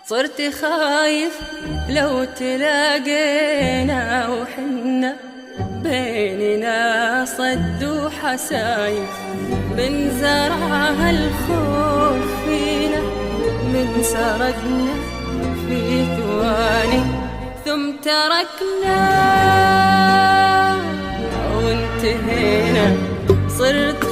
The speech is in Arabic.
صرت خايف لو تلاقينا وحنا بيننا صد وحسايف، من زرع الخوف فينا، من سردنا في ثواني ثم تركنا وانتهينا. صرت